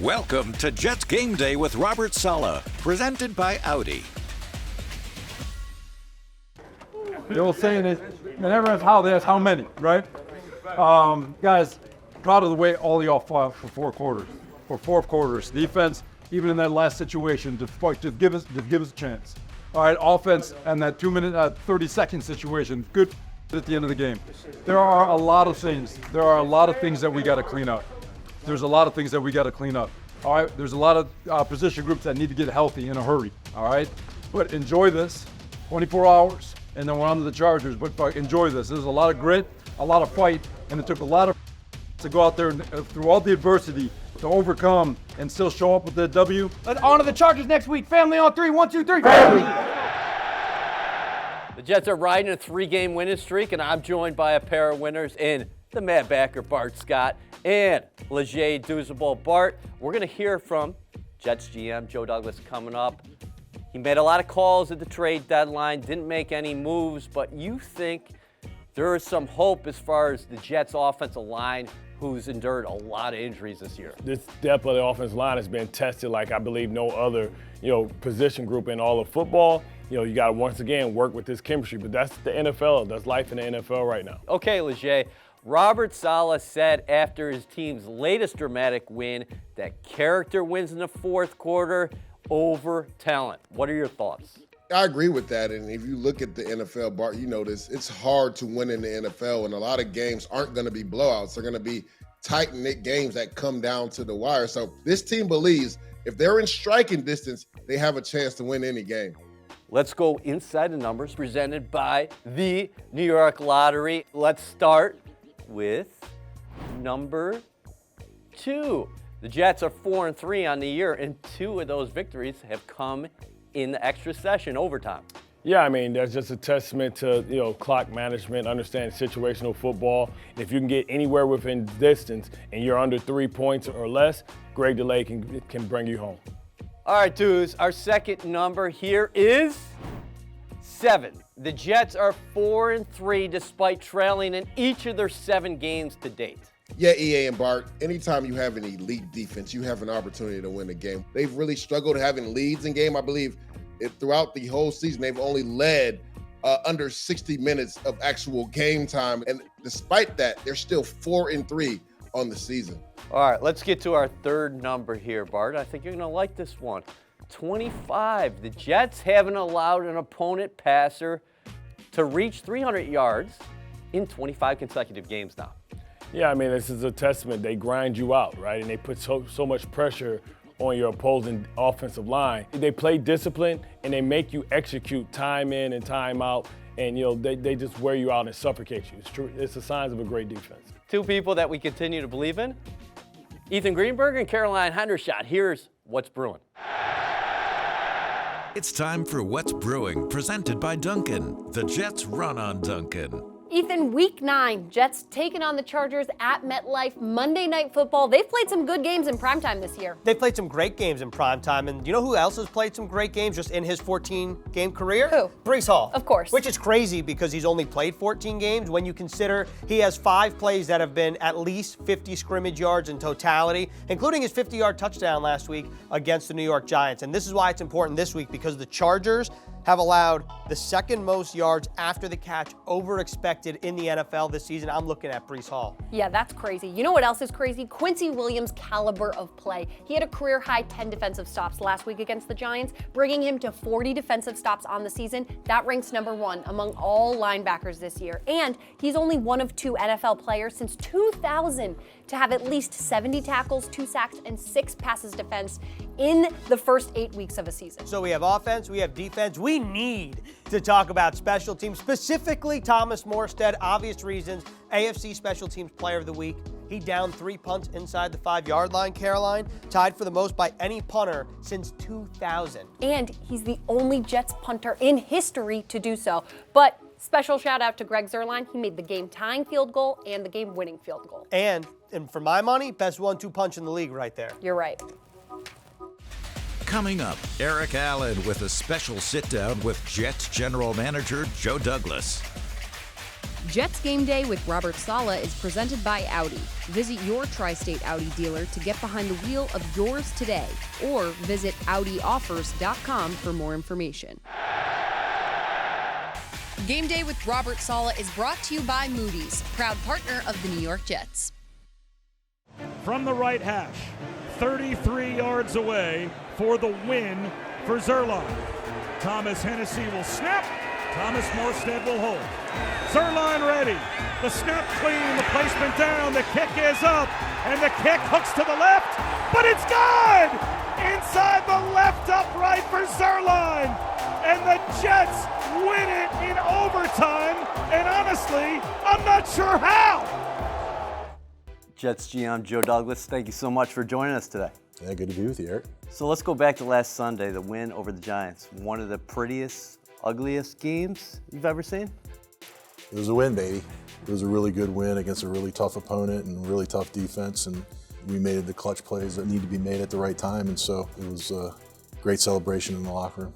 Welcome to Jets Game Day with Robert Salah, presented by Audi. The old saying is, never ask how, they ask how many, right? Guys, proud of the way all of y'all fought for fourth quarters. Defense, even in that last situation, just give us a chance. All right, offense and that 2-minute, 30-second situation, good at the end of the game. There are a lot of things that we got to clean up. There's a lot of things that we got to clean up. All right, there's a lot of position groups that need to get healthy in a hurry. All right, but enjoy this 24 hours, and then we're on to the Chargers. But enjoy this. There's a lot of grit, a lot of fight, and it took a lot of to go out there and, through all the adversity to overcome and still show up with the W. On to the Chargers next week. Family on three. 1, 2, 3. Family. The Jets are riding a 3-game winning streak, and I'm joined by a pair of winners in the Mad Backer, Bart Scott, and Leger Douzable. Bart, we're going to hear from Jets GM Joe Douglas coming up. He made a lot of calls at the trade deadline, didn't make any moves, but you think there is some hope as far as the Jets offensive line, who's endured a lot of injuries this year. This depth of the offensive line has been tested like I believe no other, position group in all of football. You got to once again work with this chemistry, but that's the NFL. That's life in the NFL right now. Okay, Leger. Robert Salah said after his team's latest dramatic win that character wins in the fourth quarter over talent. What are your thoughts? I agree with that. And if you look at the NFL, Bart, you know this, it's hard to win in the NFL, and a lot of games aren't going to be blowouts. They're going to be tight-knit games that come down to the wire. So this team believes if they're in striking distance, they have a chance to win any game. Let's go inside the numbers presented by the New York Lottery. Let's start with number 2. The Jets are 4-3 on the year, and 2 of those victories have come in the extra session, overtime. Yeah, I mean, that's just a testament to, clock management, understanding situational football. If you can get anywhere within distance and you're under 3 points or less, great delay can bring you home. All right, dudes, our second number here is 7. The Jets are 4-3 despite trailing in each of their 7 games to date. Yeah, EA and Bart, anytime you have an elite defense, you have an opportunity to win the game. They've really struggled having leads in game. I believe throughout the whole season, they've only led under 60 minutes of actual game time. And despite that, they're still 4-3 on the season. All right, let's get to our third number here, Bart. I think you're going to like this one. 25. The Jets haven't allowed an opponent passer to reach 300 yards in 25 consecutive games now. Yeah, I mean, this is a testament. They grind you out, right? And they put so much pressure on your opposing offensive line. They play discipline, and they make you execute time in and time out, and, they just wear you out and suffocate you. It's true. It's the signs of a great defense. 2 people that we continue to believe in, Ethan Greenberg and Caroline Hendershot. Here's what's brewing. It's time for What's Brewing, presented by Dunkin'. The Jets run on Dunkin'. Ethan, Week 9, Jets taking on the Chargers at MetLife, Monday Night Football. They've played some good games in primetime this year. They've played some great games in primetime, and you know who else has played some great games just in his 14-game career? Who? Breece Hall. Of course. Which is crazy because he's only played 14 games when you consider he has 5 plays that have been at least 50 scrimmage yards in totality, including his 50-yard touchdown last week against the New York Giants. And this is why it's important this week, because the Chargers have allowed the second most yards after the catch over expected in the NFL this season. I'm looking at Breece Hall. Yeah, that's crazy. You know what else is crazy? Quincy Williams' caliber of play. He had a career-high 10 defensive stops last week against the Giants, bringing him to 40 defensive stops on the season. That ranks number 1 among all linebackers this year. And he's only one of 2 NFL players since 2000 to have at least 70 tackles, 2 sacks, and 6 passes defense in the first 8 weeks of a season. So we have offense, we have defense. We need to talk about special teams, specifically Thomas Morstead. Obvious reasons, AFC Special Teams Player of the Week. He downed 3 punts inside the 5-yard line, Caroline, tied for the most by any punter since 2000. And he's the only Jets punter in history to do so. But special shout out to Greg Zuerlein. He made the game-tying field goal and the game-winning field goal. And for my money, best 1-2 punch in the league right there. You're right. Coming up, Eric Allen with a special sit-down with Jets General Manager Joe Douglas. Jets Game Day with Robert Salah is presented by Audi. Visit your tri-state Audi dealer to get behind the wheel of yours today, or visit AudiOffers.com for more information. Game Day with Robert Salah is brought to you by Moody's, proud partner of the New York Jets. From the right hash, 33 yards away for the win for Zuerlein. Thomas Hennessy will snap. Thomas Morstead will hold. Zuerlein ready. The snap clean, the placement down, the kick is up, and the kick hooks to the left, but it's good! Inside the left upright for Zuerlein. And the Jets win it in overtime, and honestly, I'm not sure how. Jets GM Joe Douglas, thank you so much for joining us today. Yeah, good to be with you, Eric. So let's go back to last Sunday, the win over the Giants. One of the prettiest, ugliest games you've ever seen? It was a win, baby. It was a really good win against a really tough opponent and really tough defense, and we made the clutch plays that need to be made at the right time, and so it was a great celebration in the locker room.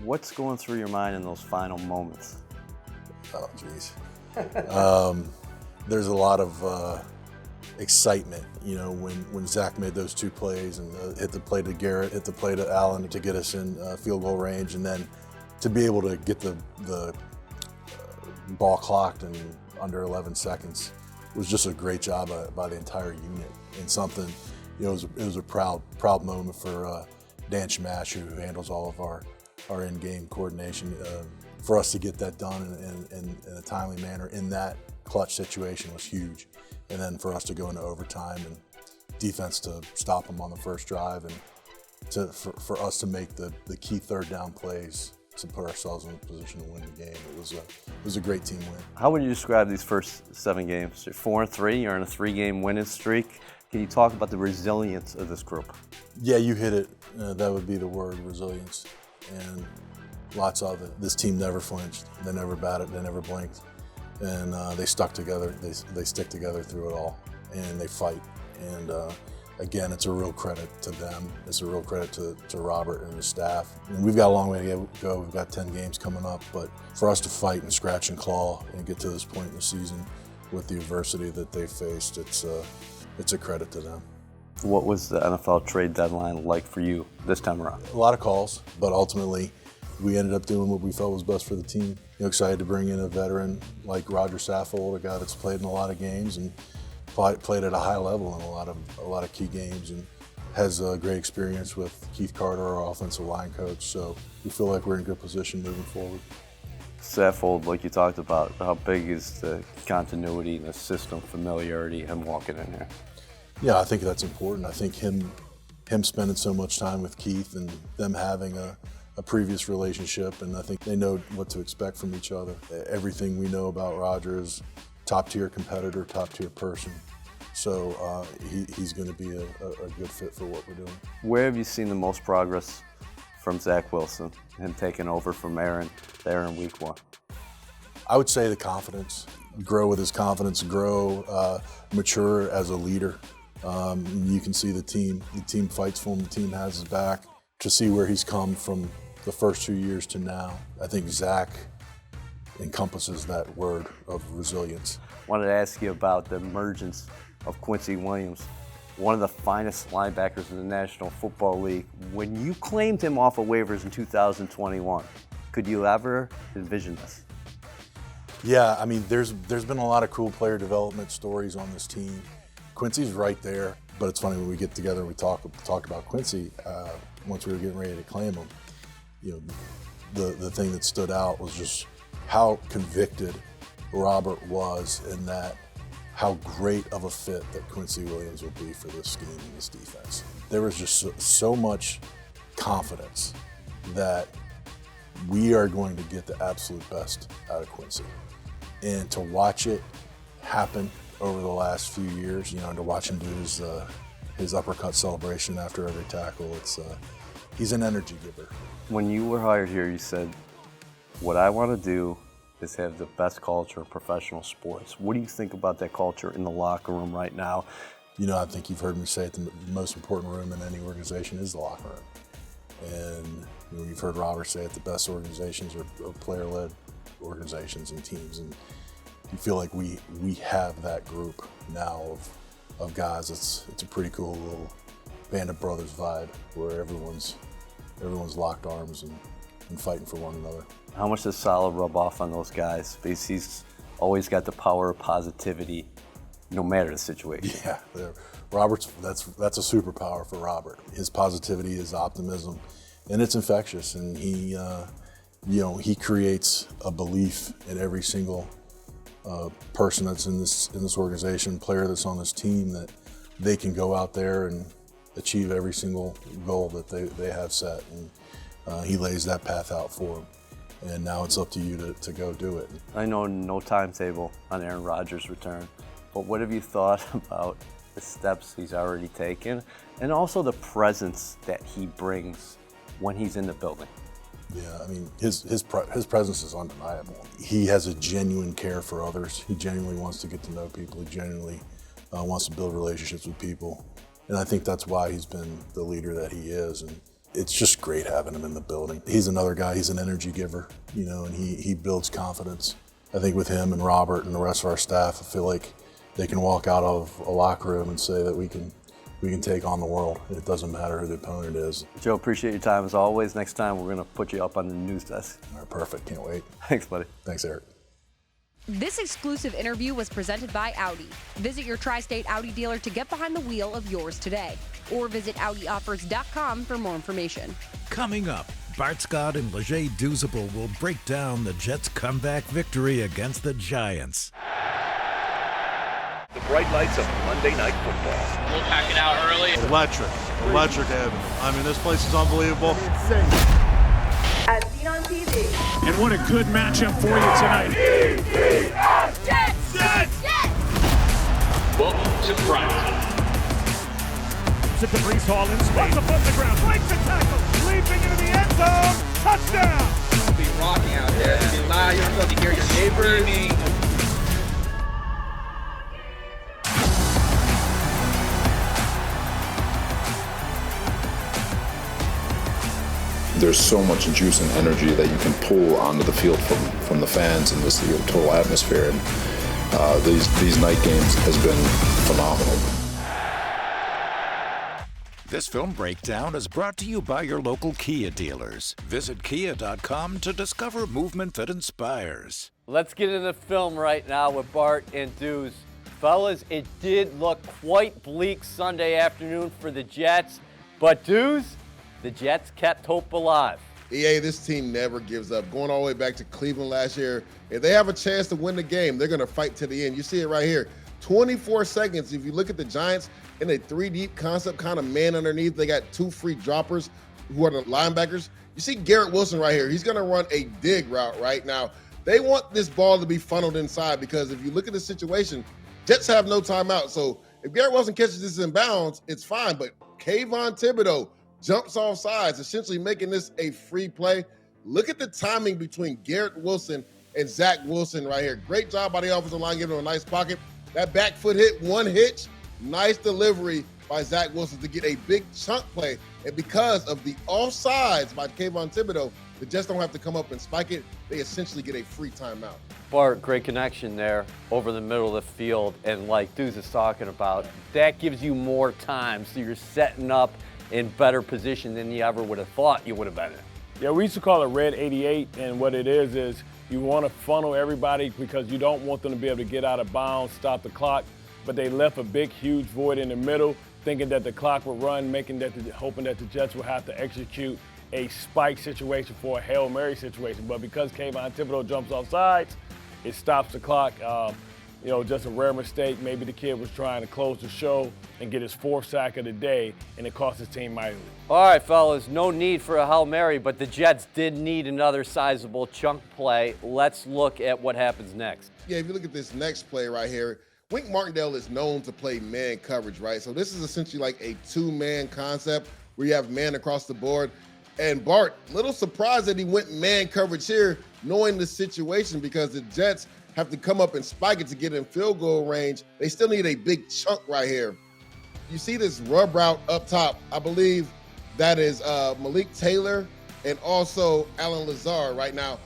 What's going through your mind in those final moments? Oh, geez. There's a lot of excitement, you know, when Zach made those two plays and hit the play to Garrett, hit the play to Allen to get us in field goal range, and then to be able to get the ball clocked in under 11 seconds was just a great job by the entire unit, and something, you know, it was a proud moment for Dan Shamash, who handles all of our in-game coordination. For us to get that done in a timely manner in that clutch situation was huge. And then for us to go into overtime and defense to stop them on the first drive, and for us to make the key third down plays to put ourselves in a position to win the game. It was a great team win. How would you describe these first 7 games? You're 4-3, you're on a 3-game winning streak. Can you talk about the resilience of this group? Yeah, you hit it. That would be the word, resilience. And lots of it. This team never flinched. They never batted. They never blinked. And they stuck together. They stick together through it all. And they fight. And again, it's a real credit to them. It's a real credit to Robert and his staff. And we've got a long way to go. We've got 10 games coming up. But for us to fight and scratch and claw and get to this point in the season with the adversity that they faced, it's a credit to them. What was the NFL trade deadline like for you this time around? A lot of calls, but ultimately we ended up doing what we felt was best for the team. You know, excited to bring in a veteran like Roger Saffold, a guy that's played in a lot of games and played at a high level in a lot of key games, and has a great experience with Keith Carter, our offensive line coach. So we feel like we're in good position moving forward. Saffold, like you talked about, how big is the continuity and the system familiarity, him walking in here? Yeah, I think that's important. I think him spending so much time with Keith and them having a previous relationship, and I think they know what to expect from each other. Everything we know about Roger is top-tier competitor, top-tier person. So he's going to be a good fit for what we're doing. Where have you seen the most progress from Zach Wilson, him taking over from Aaron there in week 1? I would say the confidence. Grow with his confidence, grow, mature as a leader. You can see the team fights for him, the team has his back. To see where he's come from the first 2 years to now, I think Zach encompasses that word of resilience. Wanted to ask you about the emergence of Quincy Williams, one of the finest linebackers in the National Football League. When you claimed him off of waivers in 2021, could you ever envision this? Yeah, I mean, there's been a lot of cool player development stories on this team. Quincy's right there, but it's funny when we get together and we talk about Quincy. Once we were getting ready to claim him, you know, the thing that stood out was just how convicted Robert was in that, how great of a fit that Quincy Williams would be for this scheme and this defense. There was just so much confidence that we are going to get the absolute best out of Quincy. And to watch it happen over the last few years, you know, and to watch him do his uppercut celebration after every tackle, he's an energy giver. When you were hired here, you said, what I want to do is have the best culture in professional sports. What do you think about that culture in the locker room right now? You know, I think you've heard me say it, the most important room in any organization is the locker room. And you know, you've heard Robert say it, the best organizations are player-led organizations and teams. And you feel like we have that group now of guys. It's a pretty cool little Band of Brothers vibe where everyone's locked arms and fighting for one another. How much does Salah rub off on those guys? Because he's always got the power of positivity, no matter the situation. Yeah, Robert's that's a superpower for Robert. His positivity, his optimism, and it's infectious. And he creates a belief in every single person that's in this organization, player that's on this team, that they can go out there and achieve every single goal that they have set. And he lays that path out for them. And now it's up to you to go do it. I know no timetable on Aaron Rodgers' return, but what have you thought about the steps he's already taken and also the presence that he brings when he's in the building? Yeah, I mean, his presence is undeniable. He has a genuine care for others. He genuinely wants to get to know people. He genuinely wants to build relationships with people. And I think that's why he's been the leader that he is. And it's just great having him in the building. He's another guy, he's an energy giver, and he builds confidence. I think with him and Robert and the rest of our staff, I feel like they can walk out of a locker room and say that we can take on the world. It doesn't matter who the opponent is. Joe, appreciate your time as always. Next time we're going to put you up on the news desk. All right, perfect, can't wait. Thanks, buddy. Thanks, Eric. This exclusive interview was presented by Audi. Visit your tri-state Audi dealer to get behind the wheel of yours today. Or visit AudiOffers.com for more information. Coming up, Bart Scott and Leger Douzable will break down the Jets' comeback victory against the Giants. The bright lights of Monday Night Football. We'll pack it out early. Electric heaven. I mean, this place is unbelievable. As seen on TV. And what a good matchup for you tonight. Jets! Welcome to Prime Time. Zip the Brees Hall in space. Up on the ground. Breaks the tackle. Leaping into the end zone. Touchdown. It'll be rocking out there. It'll be loud. You're supposed to hear your neighbors. There's so much juice and energy that you can pull onto the field from the fans and this total atmosphere. And these night games has been phenomenal. This film breakdown is brought to you by your local Kia dealers. Visit kia.com to discover movement that inspires. Let's get into the film right now with Bart and Deuce. Fellas, it did look quite bleak Sunday afternoon for the Jets, but Deuce, the Jets kept hope alive. EA, this team never gives up. Going all the way back to Cleveland last year, if they have a chance to win the game, they're going to fight to the end. You see it right here. 24 seconds. If you look at the Giants in a 3-deep concept, kind of man underneath, they got 2 free droppers who are the linebackers. You see Garrett Wilson right here. He's going to run a dig route right now. They want this ball to be funneled inside because if you look at the situation, Jets have no timeout. So if Garrett Wilson catches this in bounds, it's fine. But Kayvon Thibodeau jumps off sides, essentially making this a free play. Look at the timing between Garrett Wilson and Zach Wilson right here. Great job by the offensive line, giving him a nice pocket. That back foot hit, one hitch, nice delivery by Zach Wilson to get a big chunk play. And because of the offsides by Kayvon Thibodeau, the Jets don't have to come up and spike it. They essentially get a free timeout. Bart, great connection there over the middle of the field. And like Deuce is talking about, that gives you more time. So you're setting up in better position than you ever would have thought you would have been in. Yeah, we used to call it Red 88, and what it is you want to funnel everybody because you don't want them to be able to get out of bounds, stop the clock, but they left a big, huge void in the middle, thinking that the clock would run, hoping that the Jets would have to execute a spike situation for a Hail Mary situation. But because Kayvon Thibodeau jumps off sides, it stops the clock. Just a rare mistake. Maybe the kid was trying to close the show and get his 4th sack of the day, and it cost his team mightily. All right, fellas, no need for a Hail Mary, but the Jets did need another sizable chunk play. Let's look at what happens next. Yeah, if you look at this next play right here, Wink Martindale is known to play man coverage, right? So this is essentially like a 2-man concept where you have man across the board. And Bart, little surprised that he went man coverage here, knowing the situation, because the Jets have to come up and spike it to get in field goal range. They still need a big chunk right here. You see this rub route up top. I believe that is Malik Taylor and also Alan Lazard right now.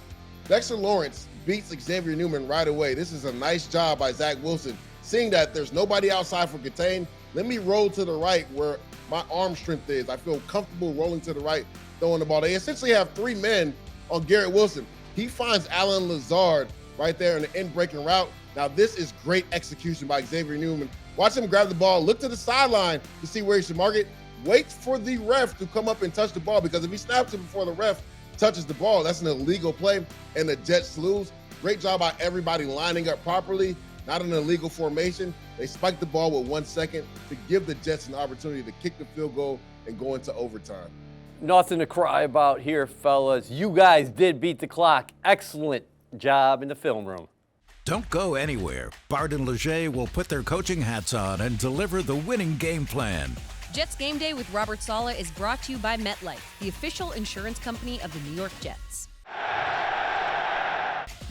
Dexter Lawrence beats Xavier Newman right away. This is a nice job by Zach Wilson. Seeing that there's nobody outside for contain, let me roll to the right where my arm strength is. I feel comfortable rolling to the right, throwing the ball. They essentially have 3 men on Garrett Wilson. He finds Allen Lazard right there in the end breaking route. Now this is great execution by Xavier Newman. Watch him grab the ball, look to the sideline to see where he should mark it. Wait for the ref to come up and touch the ball, because if he snaps it before the ref touches the ball, that's an illegal play, and the Jets lose. Great job by everybody lining up properly, not an illegal formation. They spiked the ball with 1 second to give the Jets an opportunity to kick the field goal and go into overtime. Nothing to cry about here, fellas. You guys did beat the clock. Excellent job in the film room. Don't go anywhere. Bart and Leger will put their coaching hats on and deliver the winning game plan. Jets Game Day with Robert Salah is brought to you by MetLife, the official insurance company of the New York Jets.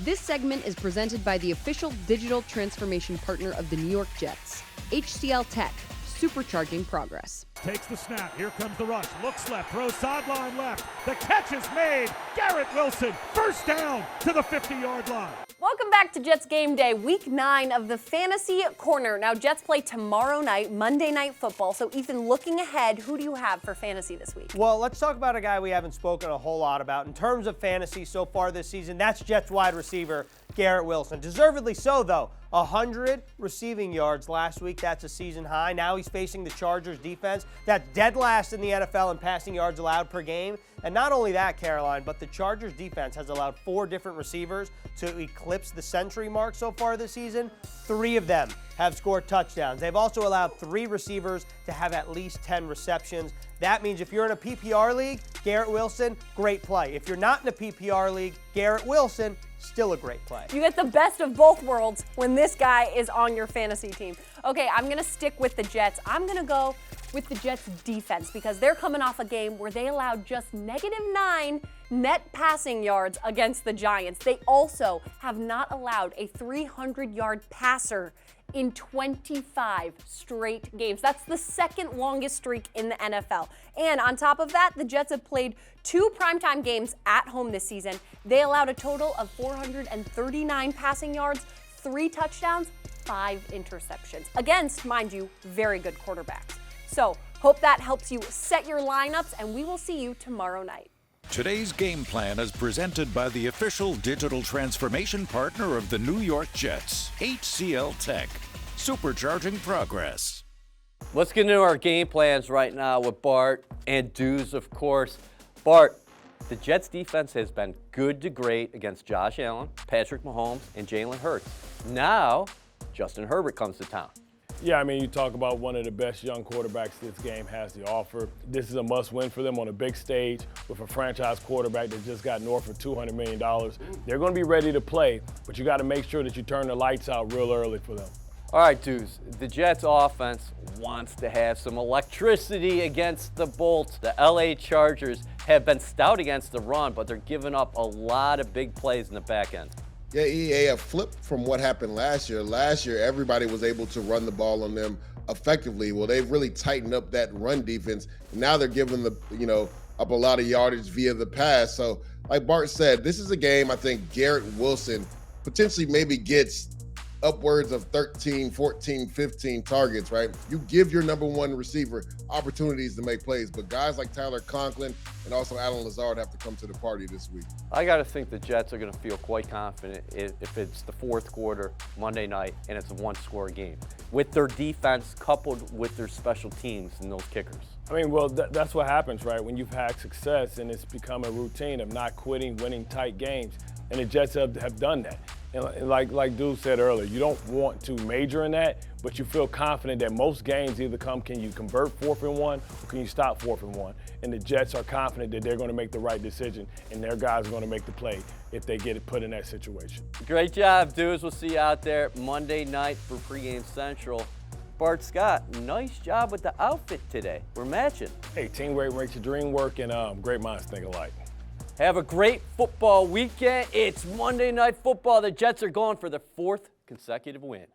This segment is presented by the official digital transformation partner of the New York Jets, HCL Tech, supercharging progress. Takes the snap. Here comes the rush. Looks left. Throws sideline left. The catch is made. Garrett Wilson. First down to the 50-yard line. Welcome back to Jets Game Day, Week 9 of the Fantasy Corner. Now, Jets play tomorrow night, Monday Night Football. So, Ethan, looking ahead, who do you have for fantasy this week? Well, let's talk about a guy we haven't spoken a whole lot about. In terms of fantasy so far this season, that's Jets wide receiver Garrett Wilson. Deservedly so, though. 100 receiving yards last week. That's a season high. Now he's facing the Chargers defense. That's dead last in the NFL in passing yards allowed per game. And not only that, Caroline, but the Chargers defense has allowed 4 different receivers to eclipse the century mark so far this season. 3 of them have scored touchdowns. They've also allowed 3 receivers to have at least 10 receptions. That means if you're in a PPR league, Garrett Wilson, great play. If you're not in a PPR league, Garrett Wilson, still a great play. You get the best of both worlds when this guy is on your fantasy team. Okay, I'm going to stick with the Jets. I'm going to go with the Jets defense because they're coming off a game where they allowed just -9 net passing yards against the Giants. They also have not allowed a 300-yard passer in 25 straight games. That's the second longest streak in the NFL. And on top of that, the Jets have played 2 primetime games at home this season. They allowed a total of 439 passing yards, 3 touchdowns, 5 interceptions against, mind you, very good quarterbacks. So, hope that helps you set your lineups, and we will see you tomorrow night. Today's game plan is presented by the official digital transformation partner of the New York Jets, HCL Tech, supercharging progress. Let's get into our game plans right now with Bart and Deuce, of course. Bart, the Jets defense has been good to great against Josh Allen, Patrick Mahomes, and Jalen Hurts. Now, Justin Herbert comes to town. Yeah, I mean, you talk about one of the best young quarterbacks this game has to offer. This is a must-win for them on a big stage with a franchise quarterback that just got north of $200 million. They're going to be ready to play, but you got to make sure that you turn the lights out real early for them. All right, Deuce, the Jets offense wants to have some electricity against the Bolts. The LA Chargers have been stout against the run, but they're giving up a lot of big plays in the back end. Yeah, EA, a flip from what happened last year. Last year, everybody was able to run the ball on them effectively. Well, they've really tightened up that run defense. Now they're giving up a lot of yardage via the pass. So, like Bart said, this is a game I think Garrett Wilson potentially maybe gets upwards of 13, 14, 15 targets, right? You give your number 1 receiver opportunities to make plays, but guys like Tyler Conklin and also Allen Lazard have to come to the party this week. I got to think the Jets are going to feel quite confident if it's the 4th quarter, Monday night, and it's a 1-score game, with their defense coupled with their special teams and those kickers. I mean, well, that's what happens, right? When you've had success and it's become a routine of not quitting, winning tight games, and the Jets have done that. And like Dude said earlier, you don't want to major in that, but you feel confident that most games either can you convert 4th and 1 or can you stop 4th and 1? And the Jets are confident that they're going to make the right decision and their guys are going to make the play if they get it put in that situation. Great job, dudes. We'll see you out there Monday night for Pregame Central. Bart Scott, nice job with the outfit today. We're matching. Hey, teamwork makes your dream work, and great minds think alike. Have a great football weekend. It's Monday Night Football. The Jets are going for their 4th consecutive win.